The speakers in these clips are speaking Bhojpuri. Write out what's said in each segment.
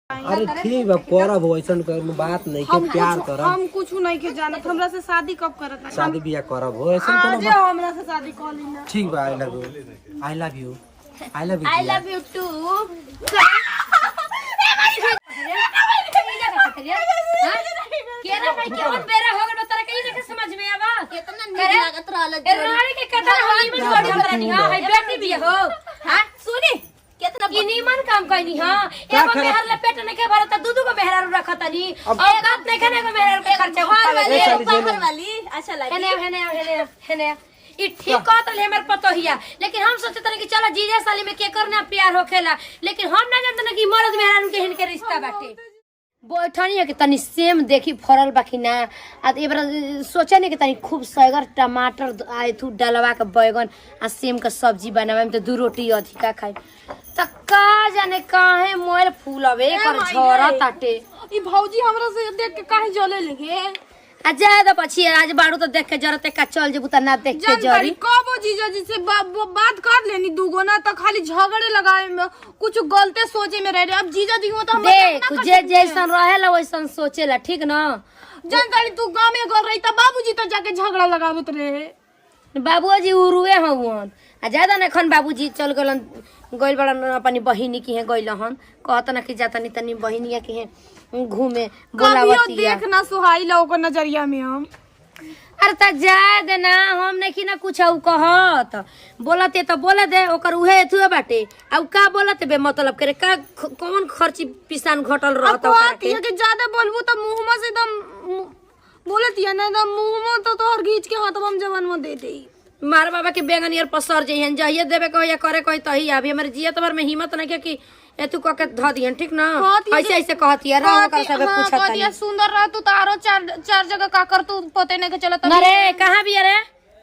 अरे ठीक बा करब वैसन कर बात नहीं के प्यार करब। हम कुछ नहीं के जानत हमरा से शादी कब करत है? शादी बियाह करब हो ऐसन आज कोनो बात। हमरा से शादी कर ली ना। ठीक बा I love you I love you I love you I love you too. केना भाई केवन बेरा हो गल तोरा कहीं देखे समझ में आवा कितना नीक लागत रहल ए रानी के कथा होली में जोड़ी हमरा नहीं हां है बेटी भी हो हां सुनी कितना ई नीमन काम कइनी हां एगो मेहर लपेट ने के भरत दूदू को मेहरारू रखतनी एक हाथ नहीं खाने को मेहरारू के खर्चा घर वाली उठावे बाहर वाली अच्छा लगी। हेने ई ठीक कहत ले हमर पतोहिया लेकिन हम सोचत रहे कि चलो जीजा साली में के करना प्यार होखेला लेकिन हम ना जानत कि मर्द मेहरारू के हिनके रिश्ता बाटे बैठनी है कि तनी सेम देखी फरल बाकी ना आ ए बार सोचे नहीं कि तनी खूब सगर टमाटर आए थू डलवा के बैगन आ सेम का सब्जी बनावे में तो दू रोटी अधिका खाए त का जाने काहे मोल फूलवे कर झोरा ताटे ई भौजी हमरा से देख के काहे जले लगे? आ जाए तो पछी आज बाड़ू तो देख के जरत का चल जेबू त ना देख के जरी कबो जीजा जी से बात कर लेनी दूगो ना तो खाली झगड़े लगाए में कुछ गलते सोचे में रह रहे। अब जीजा जी हो तो हम देख जे जैसन रहेला वैसन सोचेला ठीक ना। जानकारी तू गांव में गल रही त बाबूजी तो जाके झगड़ा लगावत रहे। बाबूजी उरुए हवन आ ज्यादा न खन बाबूजी चल गलन गइल बड़न अपनी बहिनी की है गइल हन कहत ना कि जाता नहीं तनी बहिनिया की है घूमे बोलावतिया देख ना सुहाइला ओकर नजरिया में हम अरे त जाए दे ना हम नहीं कि ना कुछ कहत बोलते तो बोले दे ओकर उहे एथुए बाटे अब का बोलते बे मतलब करे का कौन खर्ची पिसान घटल रहत ओकरा के के ज्यादा बोलबू त मुंह में से एकदम बोलतिया ना एकदम मुंह में तो तोहर घींच के हाथ हम जवान में दे देई। मार बाबा के बेंगन यार पसर जइहन जहिए देबे कहो या करे कही तही अभी हमरे जिया तबर में हिम्मत नहीं के कि एतु क के ध दिहन ठीक ना ऐसे ऐसे कहती है रहो का सब पूछत कहतिया सुंदर रह तू तारो चार जगह का कर तू पते नहीं के चलत ना रे कहां भी रे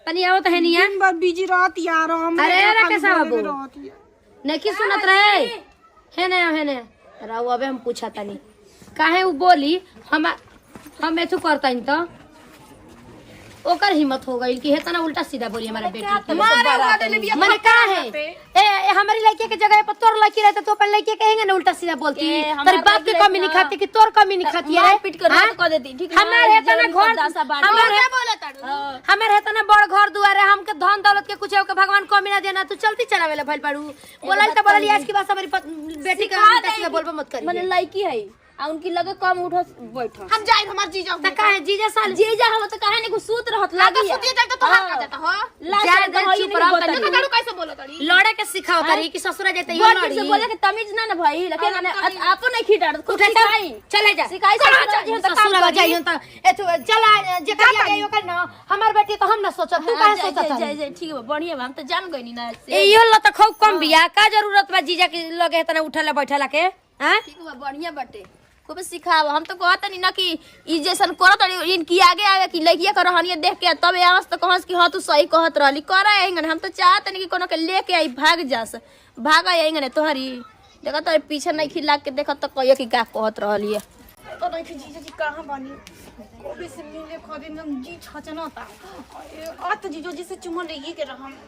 तनी आओ त है निया दिन भर बिजी रहत यार हम अरे रे कैसा बाबू नहीं की सुनत रहे है ने राव अबे हम पूछा तनी काहे उ बोली हम एथु करतन त ओकर हिम्मत हो गई कि हेतना उल्टा सीधा बोली हमारे बेटी माने का है ए हमारी लड़की के जगह पर तोर लड़की रहता तो अपन लड़की कहेंगे ना उल्टा सीधा बोलती तेरे बाप की कमी नहीं खाती कि तोर कमी नहीं खाती है पीट कर तो कह देती ठीक हमारे हेतना घर हमारे हेतना बड़ घर दुआरे हमके धन दौलत के कुछ के भगवान कमी ना देना तू चलती चलावेला भइल बाड़ू बोलल त बोलली आज की बात हमारी बेटी का उल्टा सीधा बोलबो मत करी माने लड़की है आ उनकी लगे कम उठो बैठो हम जाए हमार जीजा त काहे जीजा साल जीजा हम तो कहानी को सूत रहत लागी सुतिए जाए तो तोहार का जाता हो जाए दे चुप रह तनी कड़ू कैसे बोलत अड़ी लड़े के सिखाओ तरी कि ससुरा जते यो बोल लड़ी से बोले के तमीज ना भाई लेकिन माने आपो नहीं खिटाड़ खुद सिखाई चले जा सिखाई से ससुरा जाइयो त एथु चला जे करिया गयो कर ना हमर बेटी तो हम ना सोचत तू काहे सोचत जय ठीक बा बढ़िया बा हम तो जान गइनी ना ए यो ल त खूब कम बिया का जरूरत बा जीजा के लगे तना उठला बैठला के हैं ठीक बा बढ़िया बाटे खूब सिखाव हम तो कहत नहीं ना कि ई जैसन करत रही इनकी आगे आगे कि लड़किया कर रहनी देख के तब आवाज तो कहस कि हां तू सही कहत रहली कर आएंगे हम तो चाहत नहीं कि कोनो के लेके आई भाग जास भाग आएंगे ने तोहरी देखत तो पीछे नहीं खिला के देखत तो कहियो कि का कहत रहली है तो नहीं जीजा जी कहां बानी कोबे से मिले खदिन हम जी छचनता अत जीजो जी से चुमा लेगी के रहम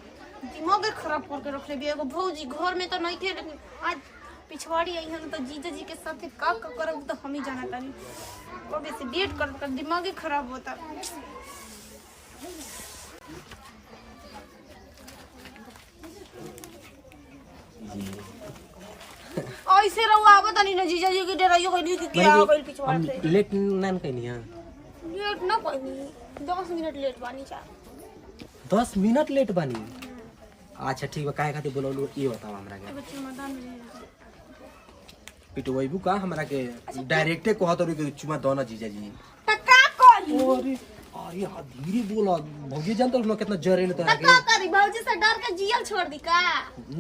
दिमाग खराब करके रख ले भी एगो भौजी घर में तो नहीं थे लेकिन आज पिछवाड़ी आई है तो जीजा जी के साथ का करब तो हम ही जाना तानी कोबे से डेट कर दिमाग ही खराब होता। ऐसे रहुआ आवत नहीं ना जीजा जी के डराइयो कोई कि क्या हो गइल पिछवाड़ से लेट नान कहनी हां लेट ना कोई नहीं 10 मिनट लेट बानी चा 10 मिनट लेट बानी। अच्छा ठीक बा काहे खातिर बोलौलू ई बताओ हमरा के बच्चे मैदान में पिटवैबू का हमरा के डायरेक्टे कहत रही कि चुमा दो ना जीजा जी त का करी अरे अरे हां धीरे बोला भौजी जानत हो कितना जरेले तो त का करी भौजी से डर के जियल छोड़ दी का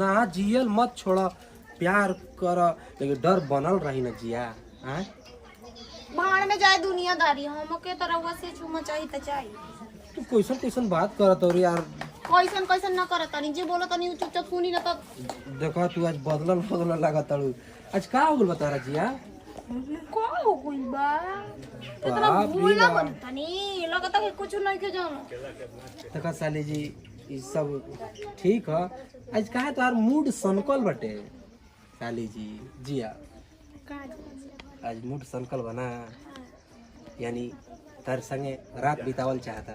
ना जियल मत छोड़ा प्यार कर लेकिन डर बनल रही ना जिया हैं भाड़ में जाए दुनियादारी हम के तरह से चुमा चाहिए त चाहिए तू कैसन बात करत हो यार कैसन ना करत तनी जे बोलत तनी चुपचाप सुनी ना त देखो तू आज बदलल लागत तड़ू आज का हो गइल बता जिया का हो गइल बा इतना भूला बन तनी लगता है कुछ नहीं के जानो देखा साली जी ई सब ठीक है आज काहे तोहार मूड सनकल बटे साली जी जिया आज मूड संकल बना यानी तार संगे रात बितावल चाहता।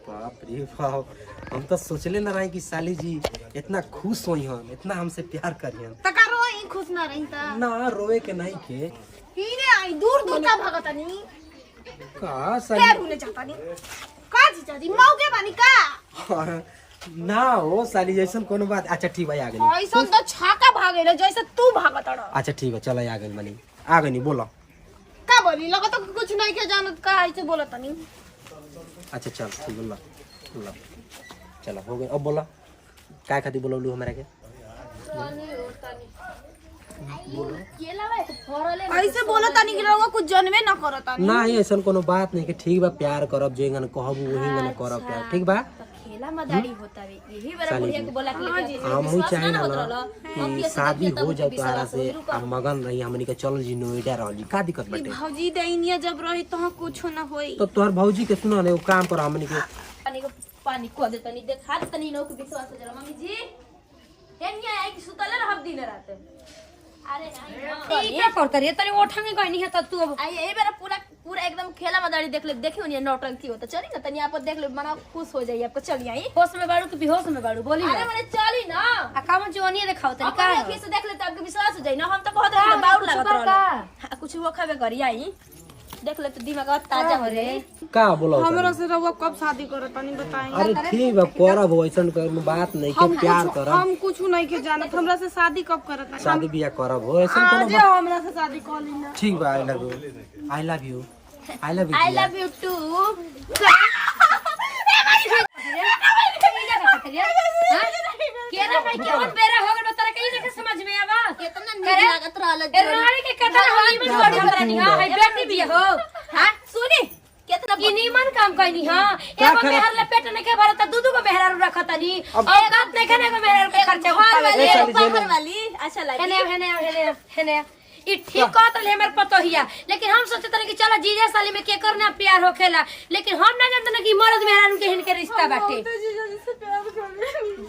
बाप रे बाप, हम तो सोचले ना रहे कि साली जी इतना खुश होई हम, इतना हमसे प्यार करी हम। त करो ई खुश ना रही त ना रोवे के नहीं के हीने आई दूर दूर का भगतनी का के साली भूले जातानी का जीजा जी मौगे बानी का ना हो साली जैसन कोनो बात। अच्छा ठीक भाई आ गई। ऐसा तो छाका भागेला जैसे तू भागत अड़। अच्छा ठीक है चलो आ गई मनी, आ गई बोलो का बोली लगा तो कुछ नहीं के जानत का ऐसे बोलत नहीं। अच्छा चल ठीक बोला बोला चलो हो गए। अब बोला काय खाती बोलौलू हमरा के ऐसे बोलत नहीं कि रउआ कुछ जनवे ना करत नहीं। ना ही ऐसा कोनो बात नहीं कि ठीक बा प्यार करब जेंगन कहबू वही गन करब प्यार ठीक बा। खेला मदारी होता है यही बड़ा बुढ़िया के बोला कि हम चाहे ना कि शादी हो जाओ तोहरा से अब मगन रही हमनी के चल जी नोएडा रहली का दिक्कत बाटे। भौजी दैनिया जब रही तो कुछ ना होई। तो तोहर भौजी के सुना ने वो काम कर हमनी के पानी को दे तनी देखा तनी नो के विश्वास जरा मम्मी जी एनिया आई कि सुतले रहब दिन रात। अरे नहीं क्या करत रे तनी ओठंगे गई नहीं है त तू अब आई ए बेरा पूरा पूरा एकदम खेला मदारी देख ले देखियो नहीं नौटंकी होता चली ना तनी आप देख ले मना खुश हो जाइए आपको चली आई होश में बाड़ू कि बेहोश में बाड़ू बोली अरे मैंने चली ना आ काम जोनिए दिखाओ तनी का अपन देखिए से देख ले तो आपके विश्वास हो जाई ना हम तो कहत रहे बाउर लागत रहल कुछ वो खाबे करी आई देख ले तो दिमाग ताजा हो रे का बोलो हमरा से रउआ कब शादी करत नहीं बताई। अरे ठीक बा करब ऐसन कोनो बात नहीं के प्यार करब हम कुछ नहीं के जानत हमरा से शादी कब करत नहीं। शादी बियाह करब हो ऐसन कोनो आज बात हमरा से शादी कर ली ना। ठीक बा I love you I love you I love you I love you too केरा भाई केवन बेरा हो गल तोरा कहीं नहीं समझ में आवा कितना नीक लागत रहल ए रानी के कथा होली में जोड़ी हमरा नहीं हां है बेटी भी हो हां सुनी कितना ई नीमन काम कइनी हां एगो मेहर ले पेट ने के भरत दूधू को मेहरारू रखतनी औकात नहीं खाने को मेहरारू के खर्चा घर वाली चली बाहर वाली अच्छा लगी हेने ई ठीक कहत ले हमर पतोहिया लेकिन हम सोचत रहे कि चलो जीजा साली में के करना प्यार होखेला लेकिन हम ना जानत ना कि मर्द मेहरारू के हिन के रिश्ता बाटे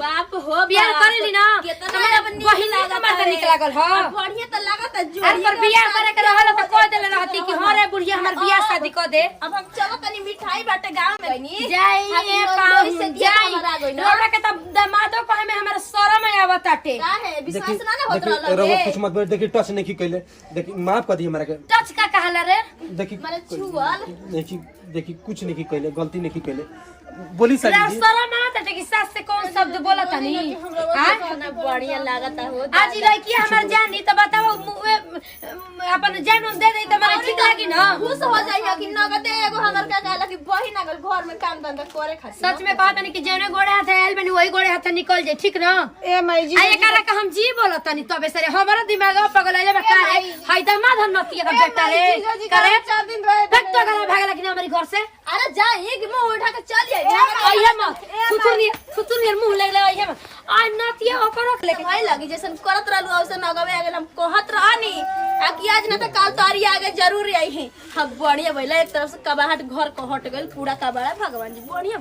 बाप हो प्यार करेली ना कितना बहिन मर्द निक लागल हो बढ़िया तो लागत है अरे पर बियाह करे के रहल त कह देले रहती कि हां रे बुढ़िया हमर बियाह शादी कर दे। अब हम चलो तनी मिठाई बाटे गांव में गनी जाइए पाऊ जाई रोड़ा के त दामादो कहे में हमर शरम आवत आटे का है विश्वास ना होत देखी रहल रवा कुछ मत बोल देखी टच नहीं की कइले देखी माफ कर दी हमरा के टच का कहला रे देखी माने छुअल देखी देखी कुछ नहीं की कइले गलती नहीं की कइले बोली साली जी शरम आवत आटे कि सास से कौन शब्द बोला तनी हां कितना बढ़िया लागत हो आज लड़की हमर जानी त बताओ अपन जान दे दे त मारे ठीक लागी ना खुश हो जाइए कि नगदे एगो हमर का कहला कि बहिन अगल घर में काम धंधा करे खातिर सच में कहत नहीं कि जेने गोड़े हाथ आइल बनी वही गोड़े हाथ निकल जाए ठीक ना ए माई जी आ एकरा का हम जी बोलत तनी तबे सरे हमरो दिमाग पगलैले बा का रे हाय दामाद हम नतिया का बेटा रे करे 4 दिन रहे तक तो गला भागला कि हमारी घर से अरे जाइए कि मैं उठा के चल जाइए आइए मत सुतुनी मुंह लगले आइए मत आ नतिया ओकरो लेकिन भाई लगी जैसन करत रहलू औसन अगवे आगे हम कहत रहनी आ कि आज ना त काल तारी आगे जरूर आई है हम बढ़िया भइला एक तरफ से कबाहट घर को हट गइल पूरा कबाड़ा भगवान जी बढ़िया